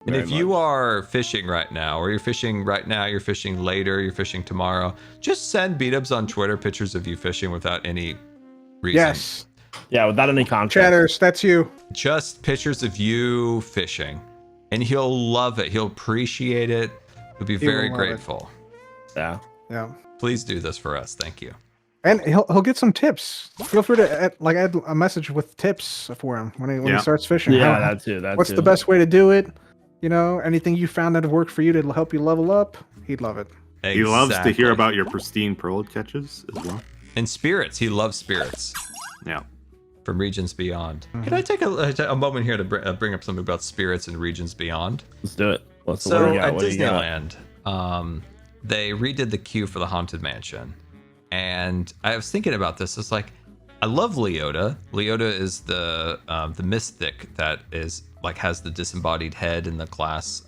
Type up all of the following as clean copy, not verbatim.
And if you are fishing right now, or you're fishing right now, you're fishing later, you're fishing tomorrow, just send beat-ups on Twitter pictures of you fishing without any reason. Yes. Yeah, without any context. Chatters, that's you. Just pictures of you fishing. And he'll love it. He'll appreciate it. He'll be very grateful. Yeah. Yeah. Please do this for us. Thank you. And he'll get some tips. Feel free to add a message with tips for him when he starts fishing. Yeah, that too. What's the best way to do it? You know, anything you found that have worked for you to help you level up, he'd love it. Exactly. He loves to hear about your pristine pearl catches as well. And spirits. He loves spirits. Yeah. From Regions Beyond. Can I take a moment here to bring up something about spirits and Regions Beyond? Let's do it. So at Disneyland, they redid the queue for the Haunted Mansion. And I was thinking about this. It's like, I love Leota. Leota is the mystic that is like has the disembodied head and the glass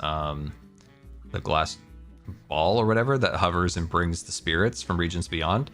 ball or whatever that hovers and brings the spirits from Regions Beyond.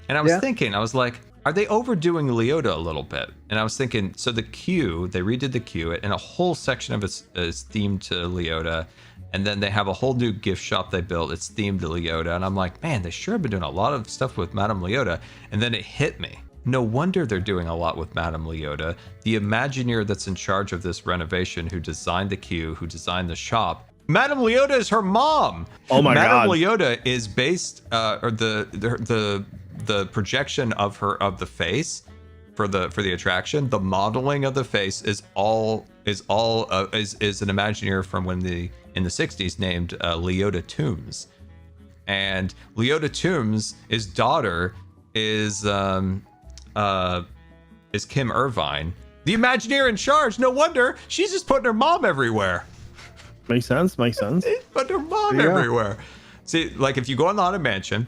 And I was thinking, I was like, are they overdoing Leota a little bit? And I was thinking, so the queue, they redid the queue, and a whole section of it is themed to Leota. And then they have a whole new gift shop they built. It's themed to Leota. And I'm like, man, they sure have been doing a lot of stuff with Madame Leota. And then it hit me. No wonder they're doing a lot with Madame Leota. The Imagineer that's in charge of this renovation, who designed the queue, who designed the shop, Madame Leota is her mom. Oh my God. Madame Leota is based, or the projection of the face for the attraction. The modeling of the face is an Imagineer from when in the 60s named Leota Toombs, and Leota Toombs' his daughter is Kim Irvine, the Imagineer in charge. No wonder she's just putting her mom everywhere. Makes sense. Putting her mom everywhere. See, like if you go in the Haunted Mansion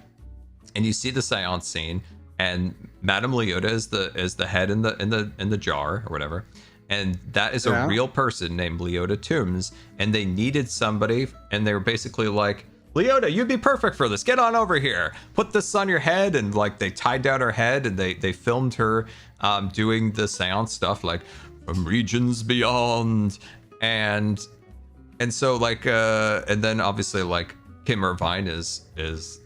and you see the seance scene, and Madame Leota is the head in the jar or whatever, and that is a real person named Leota Toombs, and they needed somebody, and they were basically like, Leota, you'd be perfect for this. Get on over here. Put this on your head, and like they tied down her head, and they filmed her doing the seance stuff, like from Regions Beyond, and so like and then obviously like Kim Irvine is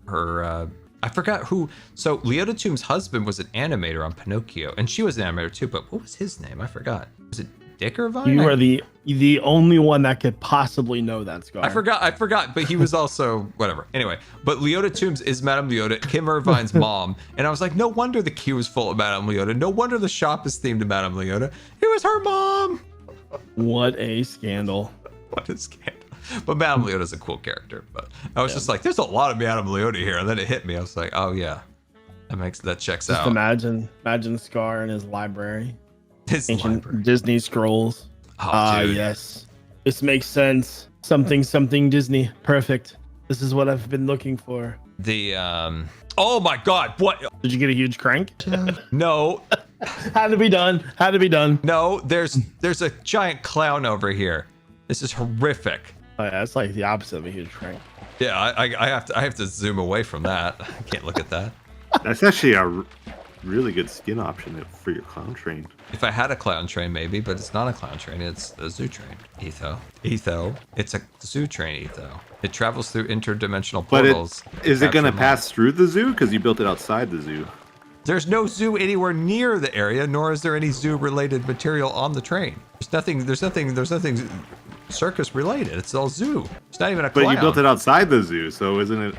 her. I forgot who. So Leota Toombs' husband was an animator on Pinocchio, and she was an animator too. But what was his name? I forgot. Was it Dick Irvine? You are the only one that could possibly know that, Scar. I forgot. But he was also whatever. Anyway, but Leota Toombs is Madame Leota, Kim Irvine's mom, and I was like, no wonder the queue is full of Madame Leota. No wonder the shop is themed to Madame Leota. It was her mom. What a scandal! What a scandal! But Madame Leota's a cool character. But I was just like, there's a lot of Madame Leota here, and then it hit me. I was like, oh yeah, that checks out. Imagine Scar in his library. His ancient library. Disney scrolls. Dude. Yes, this makes sense. Something Disney. Perfect. This is what I've been looking for. The oh my God! What? Did you get a huge crank? No. Had to be done. No, there's a giant clown over here. This is horrific. Oh yeah, it's like the opposite of a huge crank. Yeah, I have to zoom away from that. I can't look at that. That's actually a really good skin option for your clown train. If I had a clown train, maybe, but it's not a clown train. It's a zoo train. Etho. It's a zoo train. Etho. It travels through interdimensional portals. But is it going to pass through the zoo? Because you built it outside the zoo. There's no zoo anywhere near the area, nor is there any zoo-related material on the train. There's nothing circus related. It's all zoo. It's not even a clown. But you built it outside the zoo, so isn't it?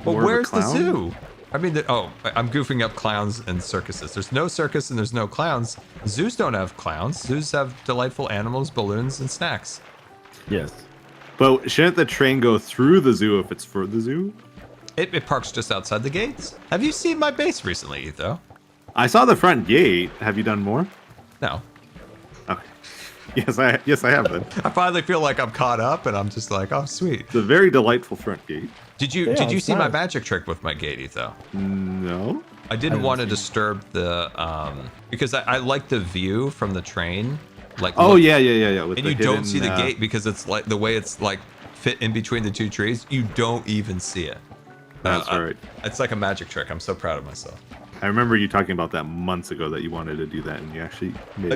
But where's the zoo? I mean, I'm goofing up clowns and circuses. There's no circus and there's no clowns. Zoos don't have clowns. Zoos have delightful animals, balloons, and snacks. Yes. But shouldn't the train go through the zoo if it's for the zoo? It parks just outside the gates. Have you seen my base recently, Etho? I saw the front gate. Have you done more? No. Okay. Yes, I have then. I finally feel like I'm caught up, and I'm just like, oh, sweet. It's a very delightful front gate. Did you see my magic trick with my gate, Etho? No. I didn't want to disturb the because I like the view from the train. Like yeah. And you don't see the gate because it's like the way it's like fit in between the two trees. You don't even see it. That's right. It's like a magic trick. I'm so proud of myself. I remember you talking about that months ago that you wanted to do that, and you actually made it work.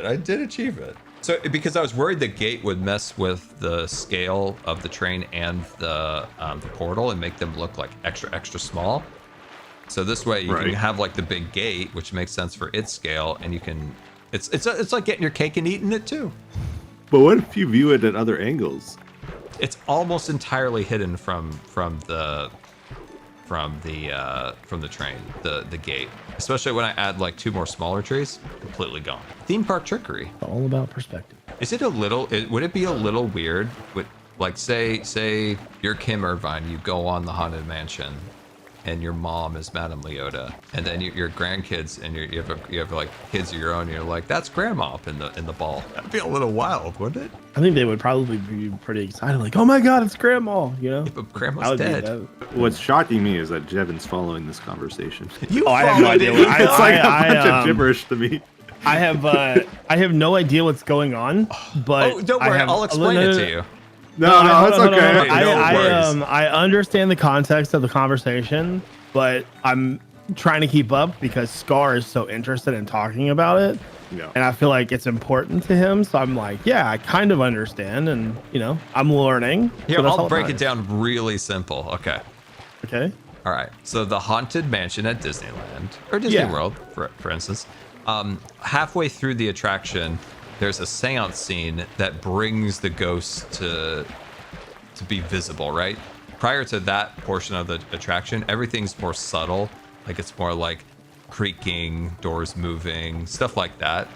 I did achieve it. So because I was worried the gate would mess with the scale of the train and the portal and make them look like extra small. So this way you can have like the big gate, which makes sense for its scale, and you can. It's like getting your cake and eating it too. But what if you view it at other angles? It's almost entirely hidden from the train, the gate. Especially when I add like 2 more smaller trees, completely gone. Theme park trickery. All about perspective. Is it a little? Would it be a little weird? With like say you're Kim Irvine, you go on the Haunted Mansion, and your mom is Madame Leota, and then your grandkids and you have like kids of your own. And you're like, that's Grandma up in the ball. That'd be a little wild, wouldn't it? I think they would probably be pretty excited, like, oh my God, it's Grandma, you know? Yeah, but Grandma's dead. What's shocking me is that Jevin's following this conversation. You I have no followed idea. it. It's like a bunch of gibberish to me. I have no idea what's going on, but Oh, don't worry, I'll explain it to you. No, it's hold on, okay. hold on. No worries. I understand the context of the conversation, but I'm trying to keep up because Scar is so interested in talking about it. Yeah. And I feel like it's important to him. So I'm like, yeah, I kind of understand. And, I'm learning. Here, So that's all I'll that break it matters. down really simple. Okay. Okay. All right. So the Haunted Mansion at Disneyland, or Disney Yeah. World, for instance, halfway through the attraction, there's a seance scene that brings the ghosts to be visible, right? Prior to that portion of the attraction, everything's more subtle. Like it's more like creaking, doors moving, stuff like that.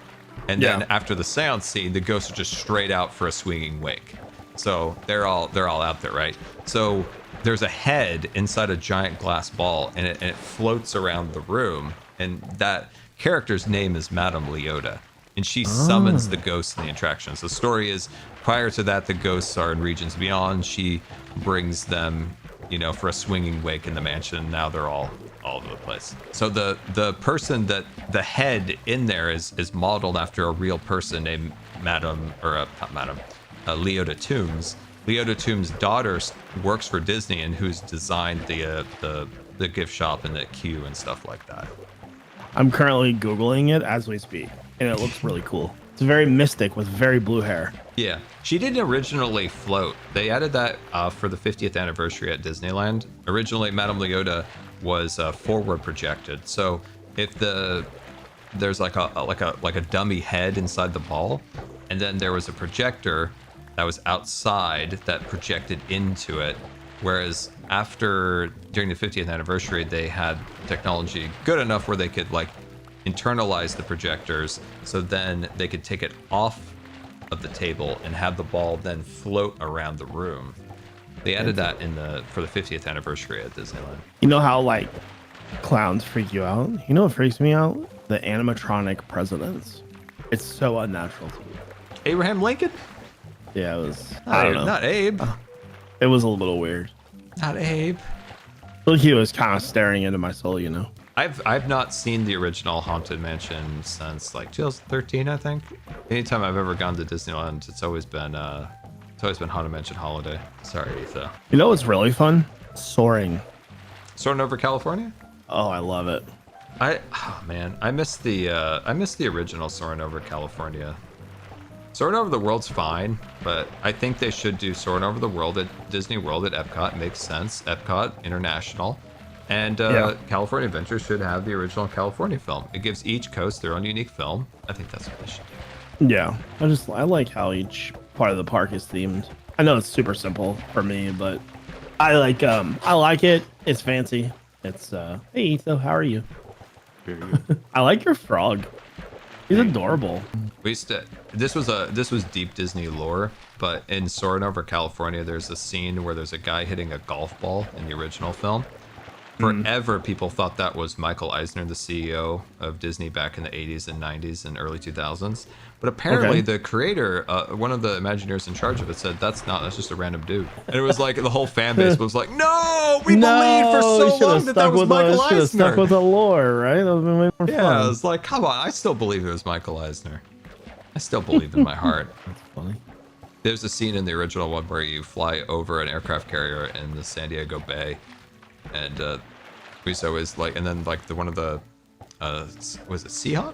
And then after the seance scene, the ghosts are just straight out for a swinging wake. So they're all out there, right? So there's a head inside a giant glass ball, and it floats around the room. And that character's name is Madame Leota, and she summons the ghosts in the attractions. The story is, prior to that, the ghosts are in regions beyond. She brings them, for a swinging wake in the mansion. Now they're all over the place. So the person that the head in there is modeled after a real person named Leota Toombs. Leota Toombs' daughter works for Disney and who's designed the gift shop and the queue and stuff like that. I'm currently Googling it as we speak, and it looks really cool. It's very mystic with very blue hair. Yeah, she didn't originally float. They added that for the 50th anniversary at Disneyland. Originally, Madame Leota was forward projected. So if there's like a dummy head inside the ball, and then there was a projector that was outside that projected into it. Whereas during the 50th anniversary, they had technology good enough where they could like internalize the projectors, so then they could take it off of the table and have the ball then float around the room. They added that for the 50th anniversary at Disneyland. You know how like clowns freak you out? You know what freaks me out? The animatronic presidents. It's so unnatural to me. Abraham Lincoln? Yeah, it was. I don't know. Not Abe. It was a little weird. Not Abe. Look, he was kind of staring into my soul, I've not seen the original Haunted Mansion since like 2013, I think. Anytime I've ever gone to Disneyland, it's always been Haunted Mansion Holiday. Sorry, Etha. You know what's really fun? Soaring. Soarin' over California? Oh, I love it. I miss the original Soarin' over California. Soarin' over the World's fine, but I think they should do Soarin' over the World at Disney World at Epcot. Makes sense. Epcot International. And California Adventure should have the original California film. It gives each coast their own unique film. I think that's what they should do. Yeah, I like how each part of the park is themed. I know it's super simple for me, but I like it. It's fancy. It's hey Etho, how are you? Very good. I like your frog. He's adorable. This was deep Disney lore, but in Soarin' over California, there's a scene where there's a guy hitting a golf ball in the original film. Forever, people thought that was Michael Eisner, the CEO of Disney back in the 80s and 90s and early 2000s. But apparently, the creator, one of the Imagineers in charge of it, said that's just a random dude. And it was like the whole fan base was like, "No, we believed for so long that was Michael Eisner." Stuck with the lore, right? That would have been way more fun. I was like, "Come on, I still believe it was Michael Eisner. I still believe in my heart." That's funny. There's a scene in the original one where you fly over an aircraft carrier in the San Diego Bay, and Rizzo is like, and then like one of the was it Seahawk?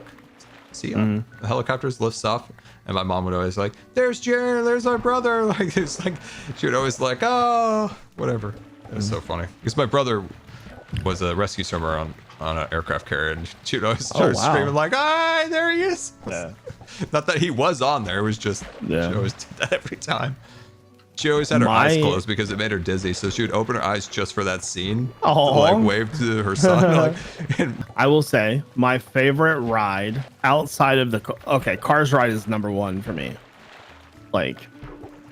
see ya. The helicopters lifts off, and my mom would always like, there's Jerry, there's our brother. Like it's like she would always like, oh, whatever. It was so funny because my brother was a rescue swimmer on an aircraft carrier, and she would always start screaming like, "Ah, there he is!" Yeah. Not that he was on there; it was just she always did that every time. She always had her eyes closed because it made her dizzy, so she would open her eyes just for that scene to like wave to her son. Like, I will say my favorite ride outside of Cars ride is number one for me. Like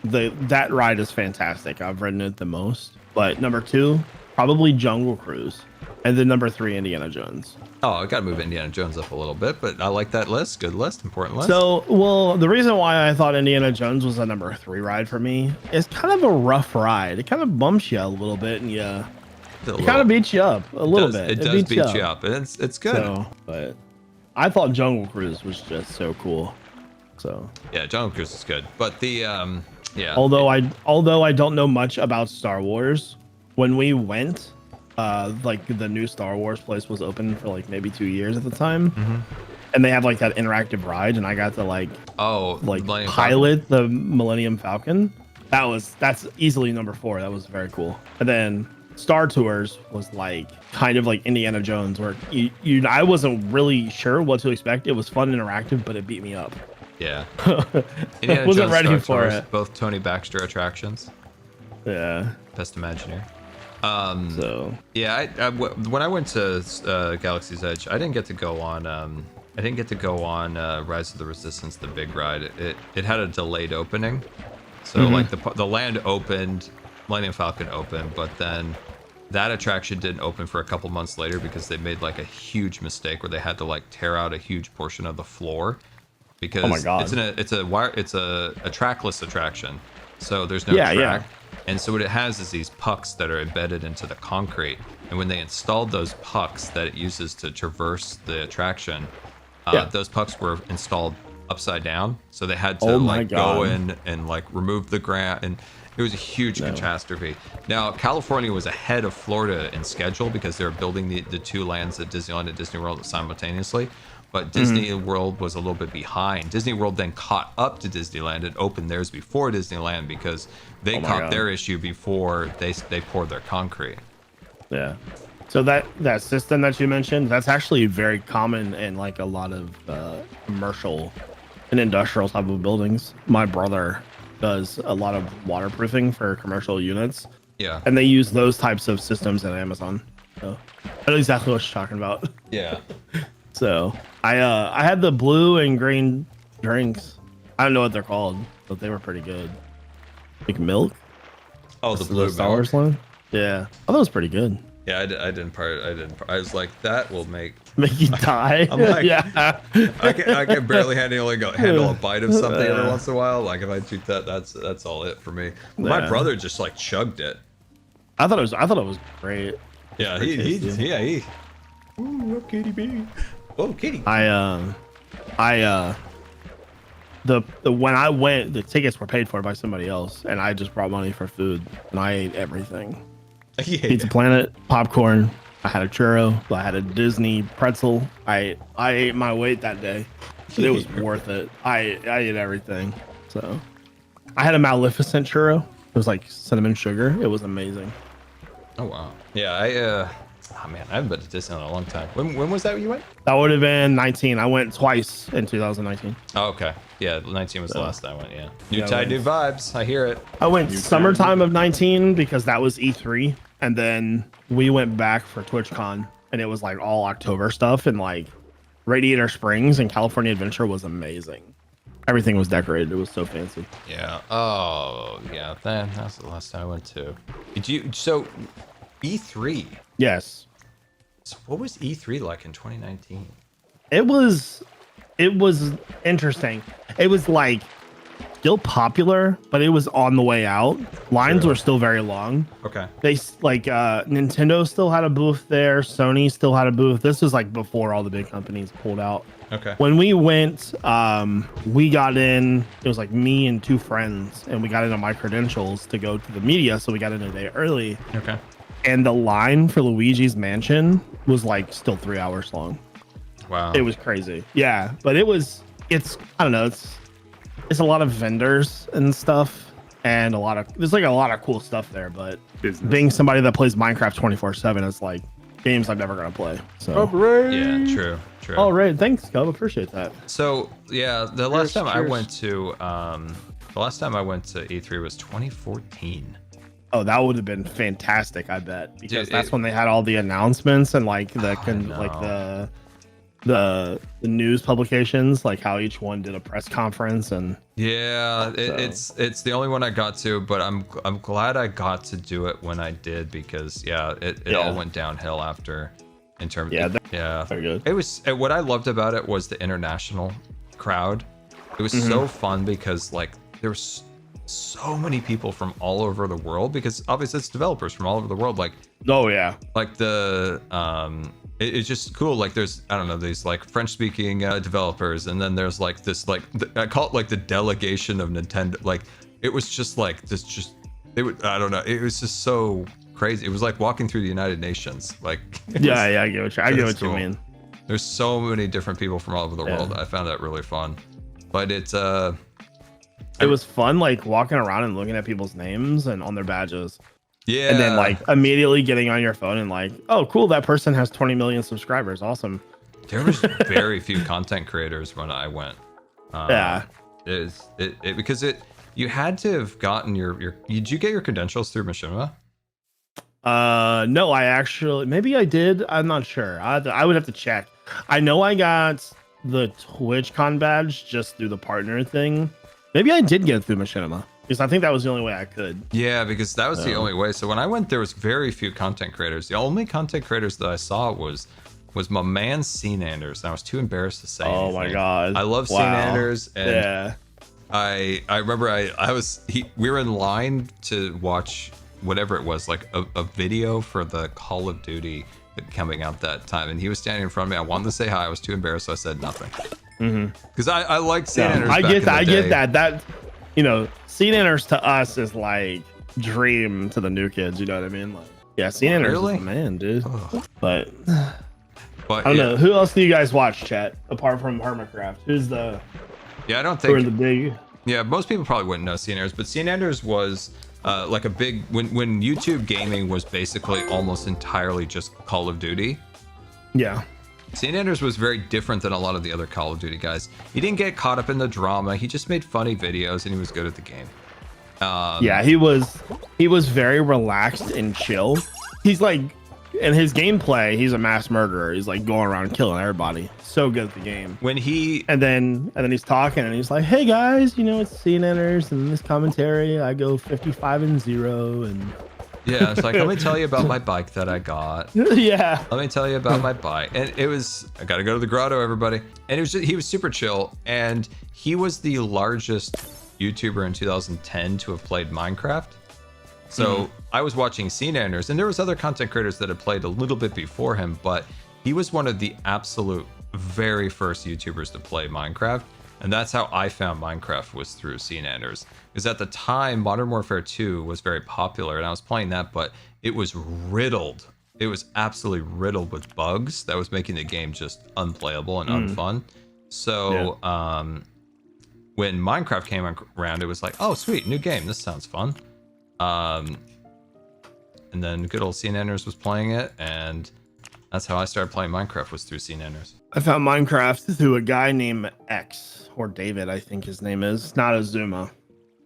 that ride is fantastic. I've ridden it the most, but number two probably Jungle Cruise, and then number three Indiana Jones. oh, I gotta move Indiana Jones up a little bit, but I like that list. Good list, important list. So, well, the reason why I thought Indiana Jones was a number three ride for me is kind of a rough ride. It kind of bumps you a little bit, and it kind of beats you up a little bit. It does beat you up, and it's good. So, but I thought Jungle Cruise was just so cool. So yeah, Jungle Cruise is good, but the although I don't know much about Star Wars, when we went, like the new Star Wars place was open for like maybe 2 years at the time, and they have like that interactive ride, and I got to like pilot the Millennium Falcon. That's easily number 4. That was very cool. And then Star Tours was like kind of like Indiana Jones, where I wasn't really sure what to expect. It was fun and interactive, but it beat me up. Yeah, Indiana wasn't Jones, ready Star for Tours, it. Both Tony Baxter attractions. Yeah, Best Imagineer. So yeah, when I went to Galaxy's Edge, I didn't get to go on. Rise of the Resistance, the big ride. It had a delayed opening, so like the land opened, Millennium Falcon opened, but then that attraction didn't open for a couple months later because they made like a huge mistake where they had to like tear out a huge portion of the floor because it's a trackless attraction, so there's no track. Yeah. And so what it has is these pucks that are embedded into the concrete. And when they installed those pucks that it uses to traverse the attraction, those pucks were installed upside down. So they had to go in and like remove the ground. And it was a huge catastrophe. Now, California was ahead of Florida in schedule because they were building the two lands at Disneyland and Disney World simultaneously. But Disney World was a little bit behind. Disney World then caught up to Disneyland and opened theirs before Disneyland because they caught their issue before they poured their concrete. Yeah. So that system that you mentioned, that's actually very common in like a lot of commercial and industrial type of buildings. My brother does a lot of waterproofing for commercial units. Yeah. And they use those types of systems at Amazon. So I know exactly what you're talking about. Yeah. So I had the blue and green drinks. I don't know what they're called, but they were pretty good. Like milk. Oh, the blue Star Wars one. Yeah, I thought it was pretty good. Yeah, I didn't. I was like, that will make you die. I'm like, yeah. I can barely handle a bite of something every once in a while. Like if I do that, that's all it for me. My brother just like chugged it. I thought it was great. Yeah, he. Ooh, kitty bee. Oh, kitty. When I went, the tickets were paid for by somebody else, and I just brought money for food, and I ate everything. Pizza Planet, popcorn. I had a churro. I had a Disney pretzel. I ate my weight that day. It was worth it. I ate everything. So I had a Maleficent churro. It was like cinnamon sugar. It was amazing. Oh wow. Yeah, oh man, I haven't been to Disneyland in a long time. When was that you went? That would have been 19. I went twice in 2019. Oh, okay. Yeah, 19 was the last time I went, yeah. New tide, new vibes. I hear it. I went summertime of 19 because that was E3. And then we went back for TwitchCon, and it was like all October stuff. And like Radiator Springs and California Adventure was amazing. Everything was decorated. It was so fancy. Yeah. Oh, yeah. That's the last time I went to. So E3. Yes. So what was E3 like in 2019? It was interesting. It was like still popular, but it was on the way out. Lines were still very long. Okay. They like Nintendo still had a booth there. Sony still had a booth. This was like before all the big companies pulled out. Okay. When we went, we got in. It was like me and 2 friends, and we got into my credentials to go to the media, so we got in a day early. Okay. And the line for Luigi's Mansion was like still 3 hours long. Wow. It was crazy. Yeah, but it's I don't know, it's a lot of vendors and stuff, and there's like a lot of cool stuff there. But Business. being somebody that plays Minecraft 24/7 is like games I'm never gonna play. So Yeah, true. all right, thanks, Cub. Appreciate that. So yeah, the last time I cheers. went to E3 was 2014. Oh, that would have been fantastic, I bet, because Dude, that's when they had all the announcements and like know. the news publications, like how each one did a press conference. And Yeah, it's the only one I got to, but I'm glad I got to do it when I did, because it all went downhill after, in terms very good. It was, what I loved about it was the international crowd. It was so fun because like there was so many people from all over the world, because obviously it's developers from all over the world. Like like the it's just cool. Like there's, I don't know, these like French speaking developers, and then there's like this like I call it like the delegation of Nintendo. Like it was just like this, just I don't know, it was just so crazy. It was like walking through the United Nations. Like I get what you mean. There's so many different people from all over the world. I found that really fun. But it was fun, like walking around and looking at people's names and on their badges. Yeah. And then like immediately getting on your phone and like, oh, cool, that person has 20 million subscribers. Awesome. There was very few content creators when I went. Because you had to have gotten your did you get your credentials through Machinima? No, I actually, maybe I did. I'm not sure. I would have to check. I know I got the TwitchCon badge just through the partner thing. Maybe I did get it through Machinima, because I think that was the only way I could. Yeah, because that was the only way. So when I went, there was very few content creators. The only content creators that I saw was my man Scene Anders. I was too embarrassed to say anything. Oh my god, I love Scene Anders, and yeah. I remember we were in line to watch whatever it was, like a video for the Call of Duty coming out that time, and he was standing in front of me. I wanted to say hi. I was too embarrassed, so I said nothing. Because I like Scene Anders. I get that. That, you know, Scene Anders to us is like Dream to the new kids. You know what I mean? Like, yeah, Scene Anders is the man, dude. But I don't know. Who else do you guys watch, chat, apart from Hermitcraft? Who's the? Yeah, I don't think. Who are the big? Yeah, most people probably wouldn't know Scene Anders, but Scene Anders was like a big, when YouTube gaming was basically almost entirely just Call of Duty. Yeah. Scene Anders was very different than a lot of the other Call of Duty guys. He didn't get caught up in the drama. He just made funny videos, and he was good at the game. Yeah, he was very relaxed and chill. He's like, in his gameplay, he's a mass murderer. He's like going around killing everybody. So good at the game. And then he's talking, and he's like, "Hey guys, you know, it's Scene Anders, and in this commentary, I go 55-0, and." Yeah, it's like, let me tell you about my bike that I got. Yeah. Let me tell you about my bike. And it was, I gotta go to the grotto, everybody. And it was just, he was super chill. And he was the largest YouTuber in 2010 to have played Minecraft. So I was watching Scene Anders, and there was other content creators that had played a little bit before him, but he was one of the absolute very first YouTubers to play Minecraft. And that's how I found Minecraft, was through Scene Anders. Because at the time, Modern Warfare 2 was very popular, and I was playing that, but it was riddled. It was absolutely riddled with bugs that was making the game just unplayable and unfun. So when Minecraft came around, it was like, oh, sweet, new game. This sounds fun. And then good old Scene Anders was playing it, and that's how I started playing Minecraft, was through Scene Anders. I found Minecraft through a guy named X, or David, I think his name is. Not Azuma.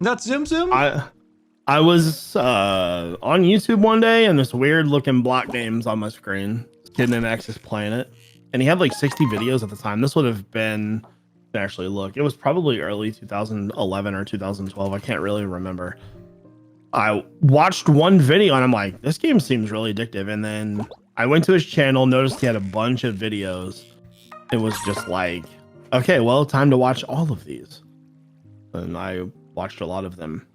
Not Zoom Zoom? I was on YouTube one day, and this weird looking block game's on my screen. Kid named X is playing it, and he had like 60 videos at the time. This would have been, actually look, it was probably early 2011 or 2012. I can't really remember. I watched one video, and I'm like, this game seems really addictive. And then I went to his channel, noticed he had a bunch of videos. It was just like, okay, well, time to watch all of these. And I watched a lot of them.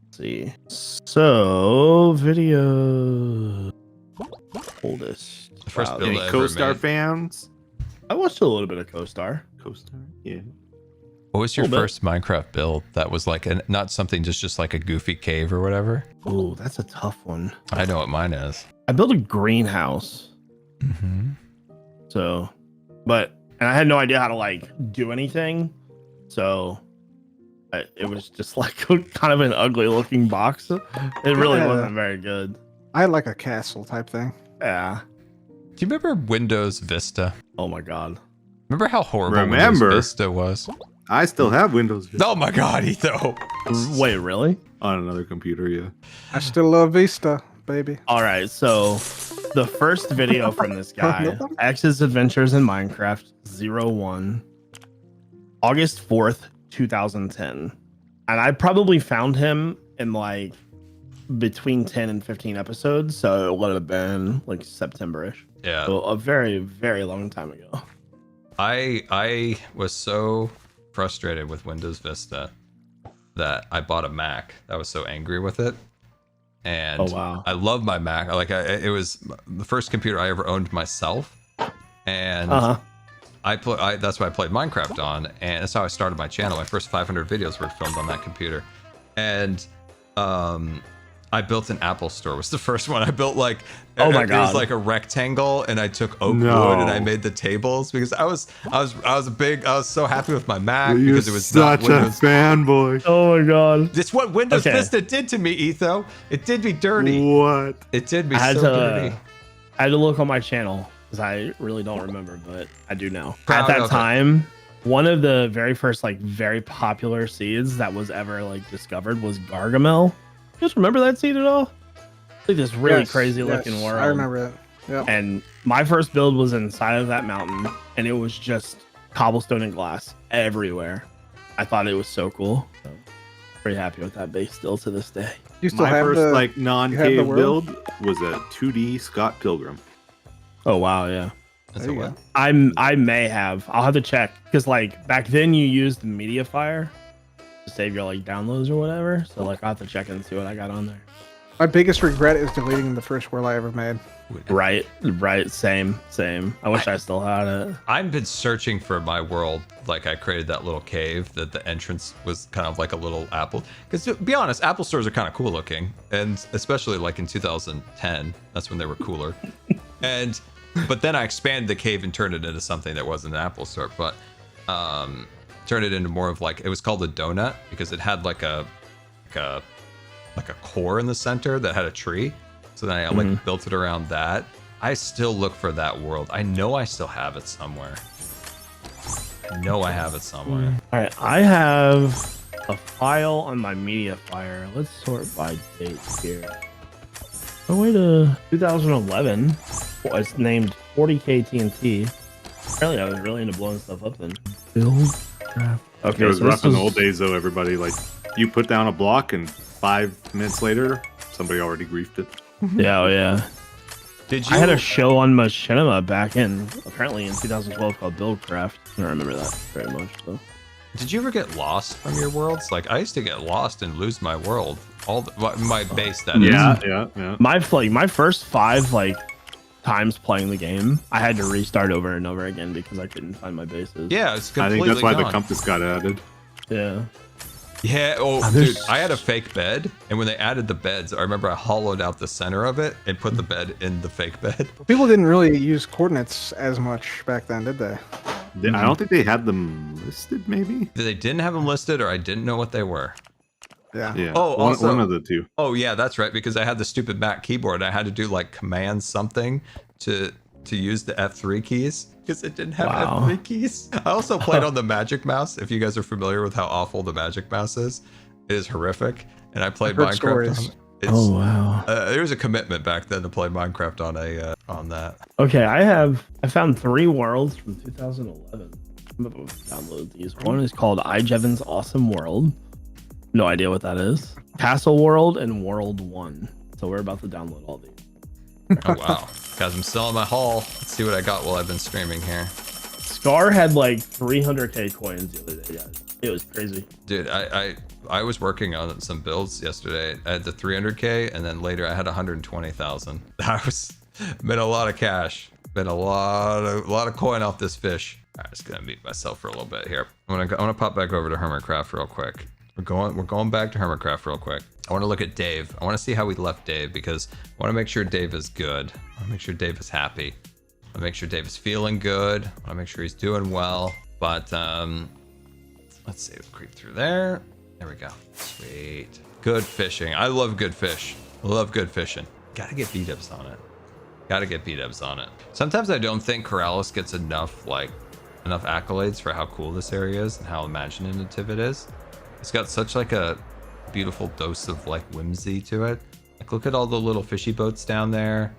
Let's see. So, video oldest. The first Wow, build Any I ever Co-Star made. fans? I watched a little bit of Co-Star. Co-Star, yeah. What was your Little bit. first Minecraft build that was like not something just like a goofy cave or whatever? Oh, that's a tough one. I know what mine is. I built a greenhouse. So, but and I had no idea how to like do anything. So it was just like kind of an ugly looking box. It really wasn't very good. I had like a castle type thing. Yeah. Do you remember Windows Vista? Oh my god. Remember how horrible Windows Vista was? I still have Windows Vista Oh my god, Etho. Wait, really? on another computer. Yeah. I still love Vista, baby. All right, so the first video from this guy, X's Adventures in Minecraft 01, August 4th, 2010. And I probably found him in like between 10 and 15 episodes, so it would have been like September-ish. Yeah. So a very, very long time ago. I was so frustrated with Windows Vista that I bought a Mac. I was so angry with it. And oh, wow. I love my Mac. Like it was the first computer I ever owned myself. And that's why I played Minecraft on, and that's how I started my channel. My first 500 videos were filmed on that computer. And I built an Apple store. It was the first one I built. Like, oh my god, it was like a rectangle, and I took oak wood and I made the tables because I was so happy with my Mac because it was such a fanboy. Oh my god, it's what Windows Vista did to me, Etho. It did me dirty. What? It did me so dirty. I had to look on my channel because I really don't remember, but I do now. At that time, one of the very first like very popular seeds that was ever like discovered was Gargamel. You guys remember that seed at all? Like this really crazy looking world. I remember that. Yeah. And my first build was inside of that mountain, and it was just cobblestone and glass everywhere. I thought it was so cool. So, pretty happy with that base still to this day. You still My have first the, like non-cave build was a 2D Scott Pilgrim. Oh wow, yeah. That's a what? I may have. I'll have to check because like back then you used the Mediafire to save your like downloads or whatever. So like I'll have to check and see what I got on there. My biggest regret is deleting the first world I ever made. Right. Same. I wish I still had it. I've been searching for my world. Like I created that little cave that the entrance was kind of like a little apple. Because to be honest, Apple stores are kind of cool looking, and especially like in 2010, that's when they were cooler. But then I expanded the cave and turned it into something that wasn't an Apple store, but turned it into more of like, it was called a donut because it had like a core in the center that had a tree. So then I like built it around that. I still look for that world. I know I still have it somewhere. All right, I have a file on my Mediafire. Let's sort by date here. Oh, wait, 2011 was named 40K TNT. Apparently, I was really into blowing stuff up then. Build craft. Okay, it was rough in the old days, though. Everybody, like, you put down a block, and 5 minutes later, somebody already griefed it. Yeah. I had a show on Machinima back in 2012 called Buildcraft. I don't remember that very much, though. Did you ever get lost from your worlds? Like I used to get lost and lose my world, my base. That is. Yeah. My first 5 like times playing the game, I had to restart over and over again because I couldn't find my bases. Yeah, it's I completely think that's why gone. the compass got added. Yeah. Yeah. Oh, dude, I had a fake bed, and when they added the beds, I remember I hollowed out the center of it and put the bed in the fake bed. People didn't really use coordinates as much back then, did they? I don't think they had them listed, maybe? They didn't have them listed, or I didn't know what they were. Yeah. Oh, also, one of the two. Oh, yeah, that's right, because I had the stupid Mac keyboard. I had to do like command something to use the F3 keys because it didn't have F3 keys. I also played on the Magic Mouse. If you guys are familiar with how awful the Magic Mouse is, it is horrific. And I played Minecraft on it. Oh wow! There was a commitment back then to play Minecraft on that. Okay, I found 3 worlds from 2011. I'm gonna download these. One is called iJevin's Awesome World. No idea what that is. Castle World and World 1. So we're about to download all these. Oh wow! Guys, I'm selling my haul. Let's see what I got while I've been streaming here. Scar had like 300k coins the other day, guys. It was crazy. Dude, I was working on some builds yesterday. I had the 300k, and then later I had 120,000. That was been a lot of cash. Been a lot of coin off this fish. I'm just gonna mute myself for a little bit here. I'm gonna pop back over to Hermitcraft real quick. We're going back to Hermitcraft real quick. I want to look at Dave. I want to see how we left Dave because I want to make sure Dave is good. I want to make sure Dave is happy. I make sure Dave is feeling good. I make sure he's doing well. But let's see, we'll creep through there. There we go. Sweet. Good fishing. I love good fish. I love good fishing. Gotta get B-dubs on it. Gotta get B-dubs on it. Sometimes I don't think Corrales gets enough accolades for how cool this area is and how imaginative it is. It's got such like a beautiful dose of like whimsy to it. Like look at all the little fishy boats down there.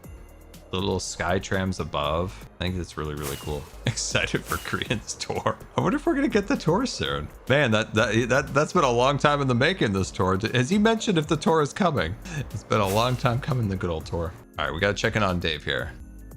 The little sky trams above. I think it's really, really cool. Excited for Korean's tour. I wonder if we're gonna get the tour soon. Man, that's been a long time in the making, this tour. Has he mentioned if the tour is coming? It's been a long time coming, the good old tour. All right, we gotta check in on Dave here.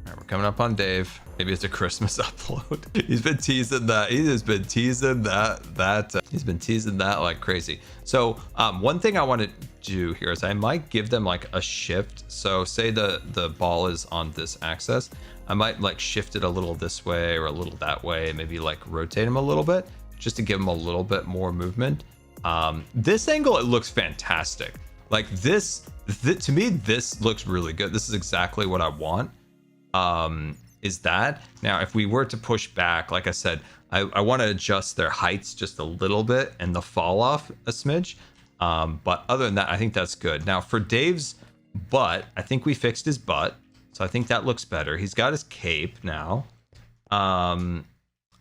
All right, we're coming up on Dave. Maybe it's a Christmas upload. He's been teasing that. He has been teasing that. He's been teasing that like crazy. So one thing I want to do here is I might give them like a shift. So say the ball is on this axis. I might like shift it a little this way or a little that way. Maybe like rotate them a little bit just to give them a little bit more movement. This angle, it looks fantastic. Like this to me, this looks really good. This is exactly what I want. Is that now if we were to push back, like I said, I want to adjust their heights just a little bit and the fall off a smidge, but other than that I think that's good. Now for Dave's butt, I think we fixed his butt, so I think that looks better. He's got his cape now.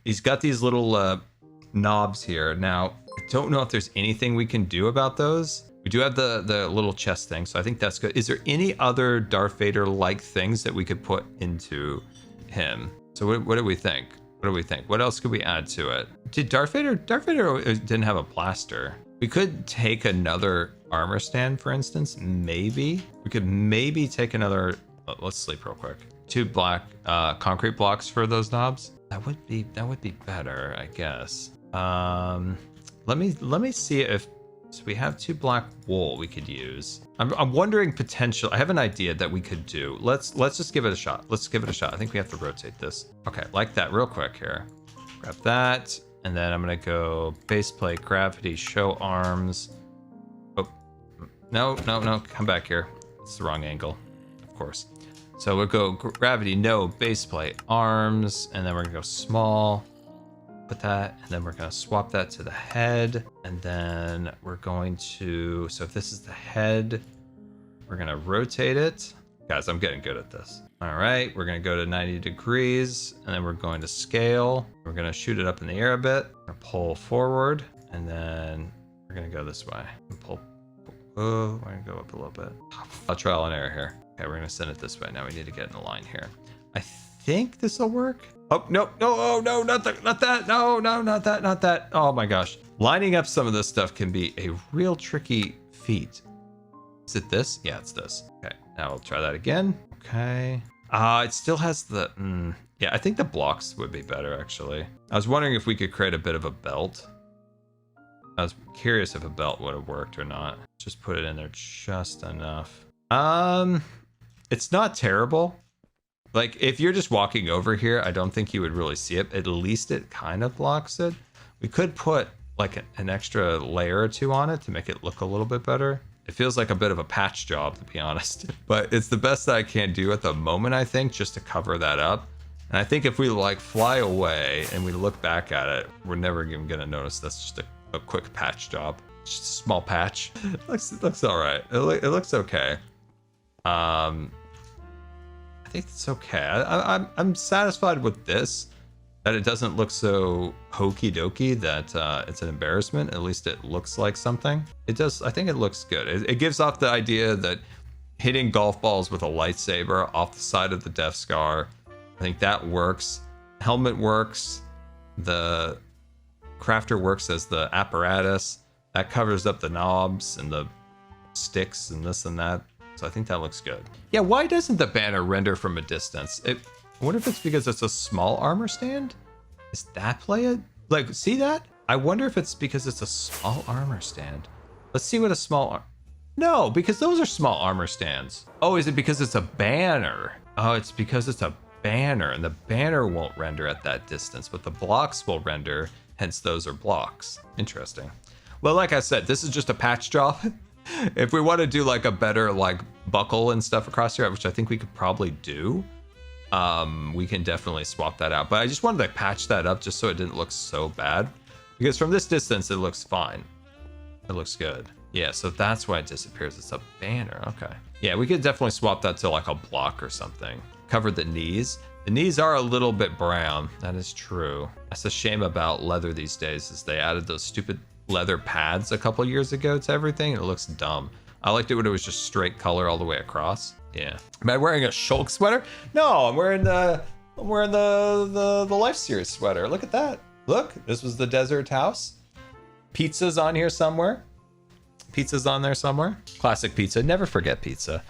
He's got these little knobs here. Now I don't know if there's anything we can do about those. We do have the little chest thing, so I think that's good. Is there any other Darth Vader like things that we could put into him? So what do we think? What do we think? What else could we add to it? Did Darth Vader didn't have a blaster. We could take another armor stand, for instance. Maybe we could maybe take another. Let's sleep real quick. 2 black concrete blocks for those knobs. That would be better, I guess. Let me see if. So we have 2 black wool we could use. I'm wondering potential. I have an idea that we could do. Let's just give it a shot. Let's give it a shot. I think we have to rotate this. Okay, like that real quick here. Grab that. And then I'm going to go base plate, gravity, show arms. Oh, no. Come back here. It's the wrong angle, of course. So we'll go gravity, no, base plate, arms. And then we're going to go small. Put that, and then we're going to swap that to the head, and then we're going to, so if this is the head, we're going to rotate it. Guys, I'm getting good at this. All right, we're going to go to 90 degrees, and then we're going to scale. We're going to shoot it up in the air a bit. We're going to pull forward, and then we're going to go this way. Pull. Oh, we're going to go up a little bit. I'll trial and error here. Okay, we're going to send it this way. Now we need to get in the line here. I think this will work. Oh, no, oh, no, not that, no, not that. Oh my gosh. Lining up some of this stuff can be a real tricky feat. Is it this? Yeah, it's this. Okay, now we'll try that again. Okay. It still has the, yeah, I think the blocks would be better, actually. I was wondering if we could create a bit of a belt. I was curious if a belt would have worked or not. Just put it in there just enough. It's not terrible. Like, if you're just walking over here, I don't think you would really see it. At least it kind of blocks it. We could put, like, an extra layer or 2 on it to make it look a little bit better. It feels like a bit of a patch job, to be honest. But it's the best that I can do at the moment, I think, just to cover that up. And I think if we, like, fly away and we look back at it, we're never even going to notice that's just a quick patch job. Just a small patch. It looks all right. It looks okay. I think it's okay. I'm satisfied with this, that it doesn't look so hokey dokey that it's an embarrassment. At least it looks like something. It does. I think it looks good. It gives off the idea that hitting golf balls with a lightsaber off the side of the Death Star, I think that works. Helmet works. The crafter works as the apparatus. That covers up the knobs and the sticks and this and that. So I think that looks good. Yeah, why doesn't the banner render from a distance? I wonder if it's because it's a small armor stand? Is that play it? Like, see that? I wonder if it's because it's a small armor stand. Let's see what a small... No, because those are small armor stands. Oh, is it because it's a banner? Oh, it's because it's a banner, and the banner won't render at that distance, but the blocks will render, hence those are blocks. Interesting. Well, like I said, this is just a patch job. If we want to do like a better like buckle and stuff across here, which I think we could probably do, we can definitely swap that out. But I just wanted to patch that up just so it didn't look so bad. Because from this distance, it looks fine. It looks good. Yeah, so that's why it disappears. It's a banner. Okay. Yeah, we could definitely swap that to like a block or something. Cover the knees. The knees are a little bit brown. That is true. That's a shame about leather these days, is they added those stupid leather pads a couple years ago to everything, and it looks dumb. I liked it when it was just straight color all the way across. Yeah. Am I wearing a Shulk sweater? No, I'm wearing the Life Series sweater. Look at that. Look, this was the desert house. Pizza's on here somewhere. Pizza's on there somewhere. Classic pizza. Never forget pizza.